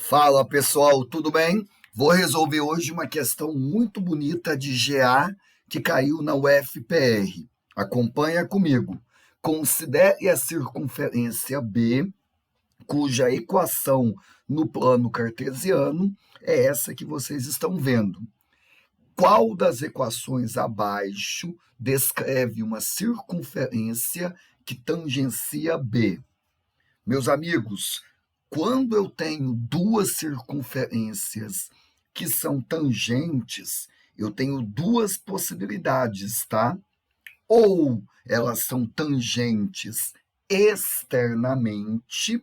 Fala pessoal, tudo bem? Vou resolver hoje uma questão muito bonita de GA que caiu na UFPR. Acompanha comigo. Considere a circunferência B, cuja equação no plano cartesiano é essa que vocês estão vendo. Qual das equações abaixo descreve uma circunferência que tangencia B? Meus amigos, quando eu tenho duas circunferências que são tangentes, eu tenho duas possibilidades, tá? Ou elas são tangentes externamente,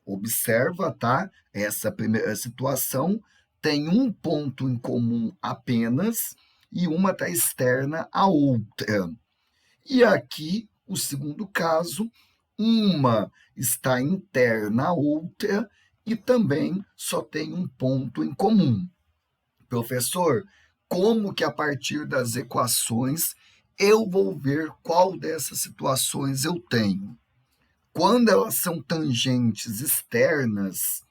observa, tá? Essa primeira situação tem um ponto em comum apenas e uma está externa à outra. E aqui, o segundo caso, uma está interna à outra e também só tem um ponto em comum. Professor, como que a partir das equações eu vou ver qual dessas situações eu tenho? Quando elas são tangentes externas,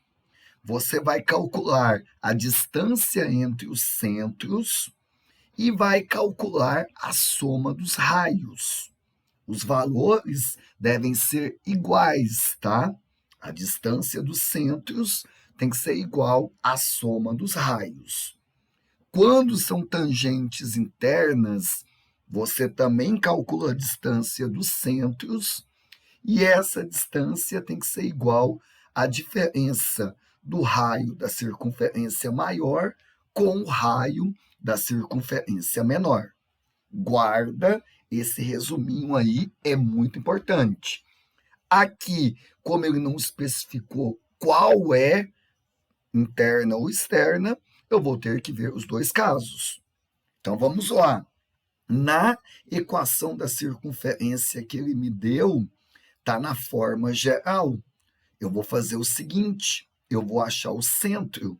você vai calcular a distância entre os centros e vai calcular a soma dos raios. Os valores devem ser iguais, tá? A distância dos centros tem que ser igual à soma dos raios. Quando são tangentes internas, você também calcula a distância dos centros e essa distância tem que ser igual à diferença do raio da circunferência maior com o raio da circunferência menor. Guarda esse resuminho aí, é muito importante. Aqui, como ele não especificou qual é interna ou externa, eu vou ter que ver os dois casos. Então vamos lá. Na equação da circunferência que ele me deu, está na forma geral. Eu vou fazer o seguinte, eu vou achar o centro.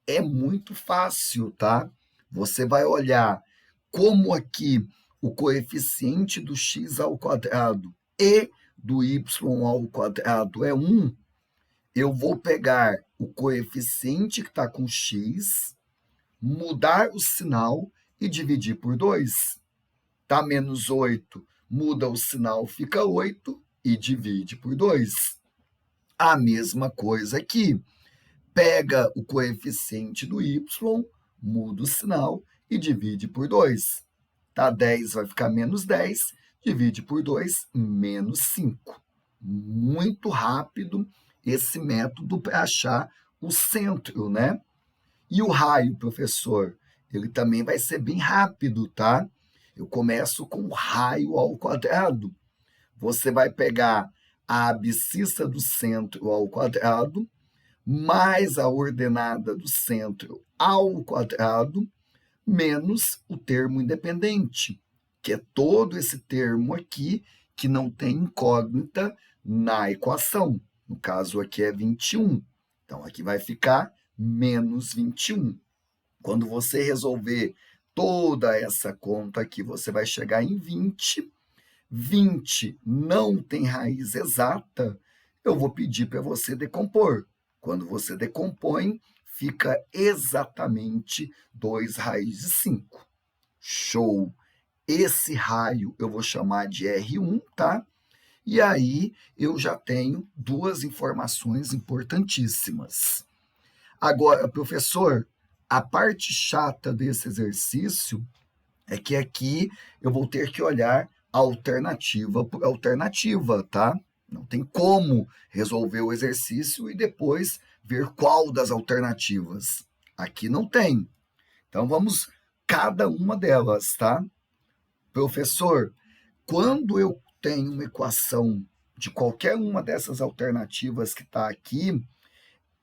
É muito fácil, tá? Você vai olhar como aqui o coeficiente do x ao quadrado e do y ao quadrado é 1, eu vou pegar o coeficiente que está com x, mudar o sinal e dividir por 2. Está menos 8, muda o sinal, fica 8 e divide por 2. A mesma coisa aqui. Pega o coeficiente do y, muda o sinal e divide por 2. Tá? 10 vai ficar menos 10, divide por 2, menos 5. Muito rápido esse método para achar o centro, né? E o raio, professor, ele também vai ser bem rápido, tá? Eu começo com o raio ao quadrado. Você vai pegar a abscissa do centro ao quadrado, mais a ordenada do centro ao quadrado, menos o termo independente, que é todo esse termo aqui que não tem incógnita na equação. No caso aqui é 21. Então, aqui vai ficar menos 21. Quando você resolver toda essa conta aqui, você vai chegar em 20. 20 não tem raiz exata, eu vou pedir para você decompor. Quando você decompõe, fica exatamente 2 raiz de 5. Show! Esse raio eu vou chamar de R1, tá? E aí eu já tenho duas informações importantíssimas. Agora, professor, a parte chata desse exercício é que aqui eu vou ter que olhar alternativa por alternativa, tá? Não tem como resolver o exercício e depois ver qual das alternativas. Aqui não tem. Então, vamos cada uma delas, tá? Professor, quando eu tenho uma equação de qualquer uma dessas alternativas que está aqui,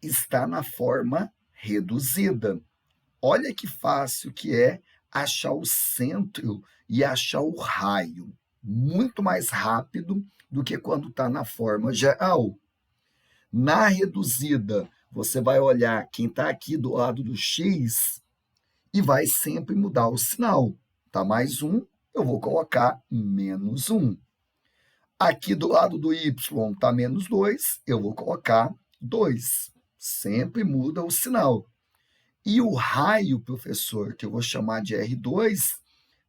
está na forma reduzida. Olha que fácil que é achar o centro e achar o raio. Muito mais rápido do que quando está na forma geral. Na reduzida, você vai olhar quem está aqui do lado do x e vai sempre mudar o sinal. Está mais 1, eu vou colocar menos 1. Aqui do lado do y está menos 2, eu vou colocar 2. sempre muda o sinal. E o raio, professor, que eu vou chamar de R2,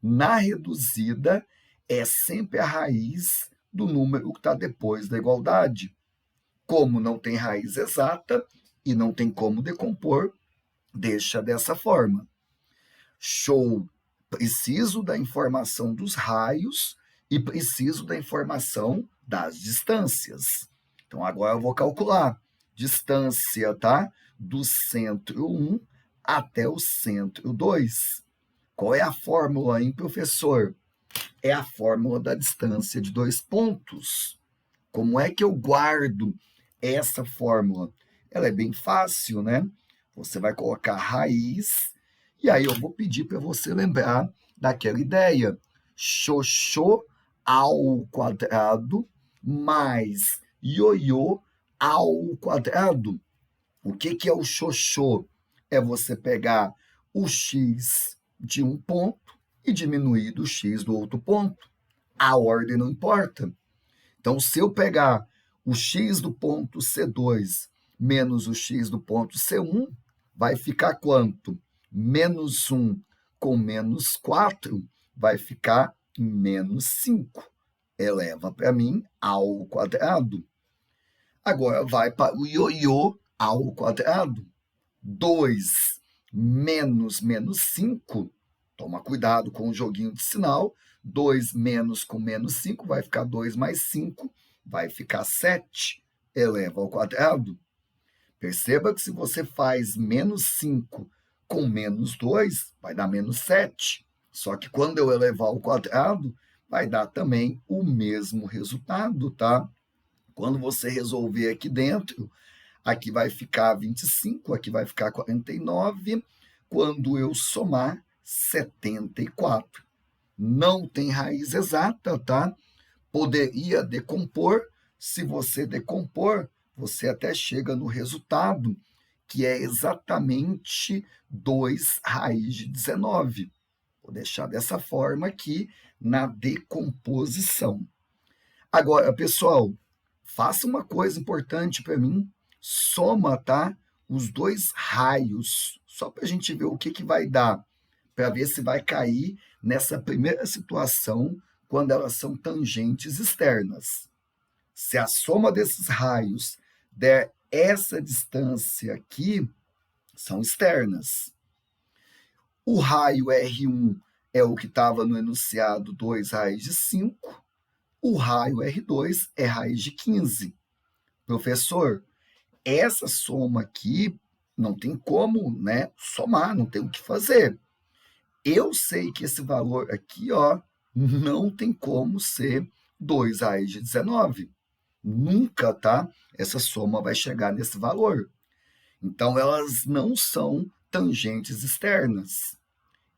na reduzida, é sempre a raiz do número que está depois da igualdade. Como não tem raiz exata e não tem como decompor, deixa dessa forma. Show! Preciso da informação dos raios e preciso da informação das distâncias. Então, agora eu vou calcular distância, tá? Do centro 1 até o centro 2. Qual é a fórmula, hein, professor? É a fórmula da distância de 2 pontos. Como é que eu guardo essa fórmula? Ela é bem fácil, né? Você vai colocar raiz, e aí eu vou pedir para você lembrar daquela ideia. Xoxô ao quadrado mais ioiô ao quadrado. O que é o xoxô? É você pegar o x de um ponto e diminuir do x do outro ponto. A ordem não importa. Então, se eu pegar o x do ponto C2 menos o x do ponto C1, vai ficar quanto? Menos 1 com menos 4 vai ficar menos 5. Eleva para mim ao quadrado. Agora vai para o ioiô ao quadrado. 2 menos menos 5, toma cuidado com o joguinho de sinal, 2 menos com menos 5 vai ficar 2 mais 5, vai ficar 7, eleva ao quadrado. Perceba que se você faz menos 5 com menos 2, vai dar menos 7. Só que quando eu elevar ao quadrado, vai dar também o mesmo resultado, tá? Quando você resolver aqui dentro, aqui vai ficar 25, aqui vai ficar 49, quando eu somar 74. Não tem raiz exata, tá? Poderia decompor. Se você decompor, você até chega no resultado, que é exatamente 2 raiz de 19. Vou deixar dessa forma aqui na decomposição. Agora, pessoal, faça uma coisa importante para mim. Soma, tá? Os dois raios, só para a gente ver o que vai dar, para ver se vai cair nessa primeira situação, quando elas são tangentes externas. Se a soma desses raios der essa distância aqui, são externas. O raio R1 é o que estava no enunciado 2 raiz de 5. O raio R2 é raiz de 15. Professor, essa soma aqui não tem como, né, somar, não tem o que fazer. Eu sei que esse valor aqui, ó, não tem como ser 2 raiz de 19. Nunca, tá? Essa soma vai chegar nesse valor. Então, elas não são tangentes externas.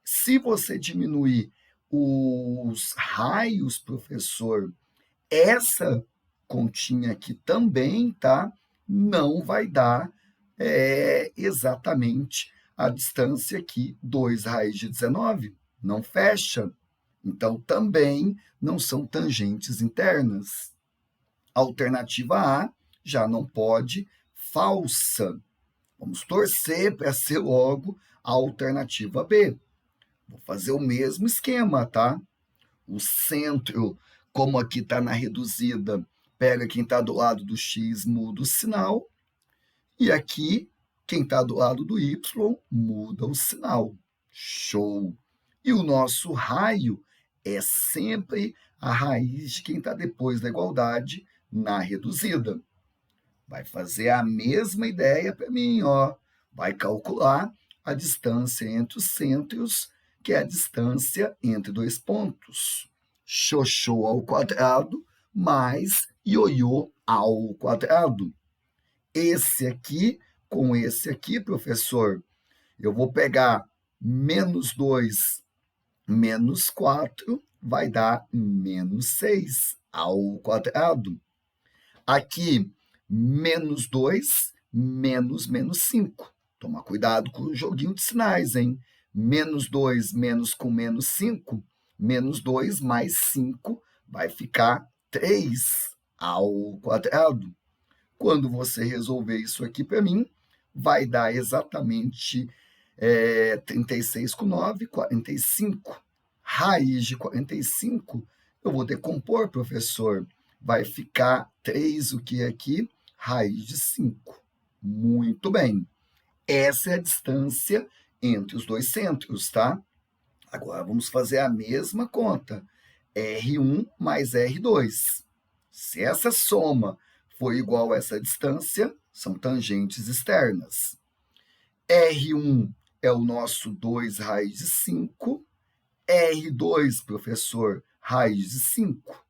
Se você diminuir os raios, professor, essa continha aqui também, tá? Não vai dar exatamente a distância aqui, 2 raiz de 19. Não fecha. Então, também não são tangentes internas. Alternativa A já não pode, falsa. Vamos torcer para ser logo a alternativa B. Vou fazer o mesmo esquema, tá? O centro, como aqui está na reduzida, pega quem está do lado do x, muda o sinal. E aqui, quem está do lado do y, muda o sinal. Show! E o nosso raio é sempre a raiz de quem está depois da igualdade na reduzida. Vai fazer a mesma ideia para mim, ó. Vai calcular a distância entre os centros, que é a distância entre dois pontos. Xoxô ao quadrado mais ioiô ao quadrado. Esse aqui com esse aqui, professor, eu vou pegar menos 2 menos 4, vai dar menos 6 ao quadrado. Aqui, menos 2 menos menos 5. Toma cuidado com o joguinho de sinais, hein? Menos 2 menos com menos 5, menos 2 mais 5 vai ficar 3 ao quadrado. Quando você resolver isso aqui para mim, vai dar exatamente 36 com 9, 45. Raiz de 45, eu vou decompor, professor. Vai ficar 3 o que aqui? Raiz de 5. Muito bem. Essa é a distância entre os dois centros, tá? Agora vamos fazer a mesma conta. R1 mais R2. Se essa soma for igual a essa distância, são tangentes externas. R1 é o nosso 2 raiz de 5. R2, professor, raiz de 5.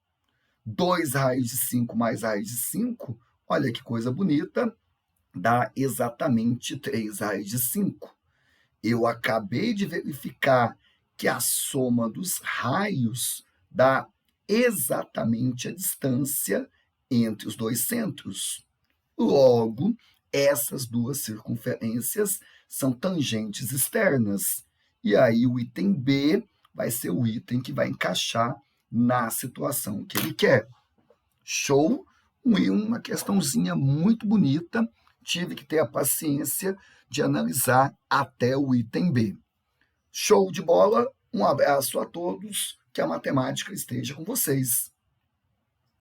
2 raiz de 5 mais raiz de 5, olha que coisa bonita, dá exatamente 3 raiz de 5. Eu acabei de verificar que a soma dos raios dá exatamente a distância entre os dois centros. Logo, essas duas circunferências são tangentes externas. E aí o item B vai ser o item que vai encaixar na situação que ele quer. Show? Uma questãozinha muito bonita. Tive que ter a paciência de analisar até o item B. Show de bola, um abraço a todos, que a matemática esteja com vocês.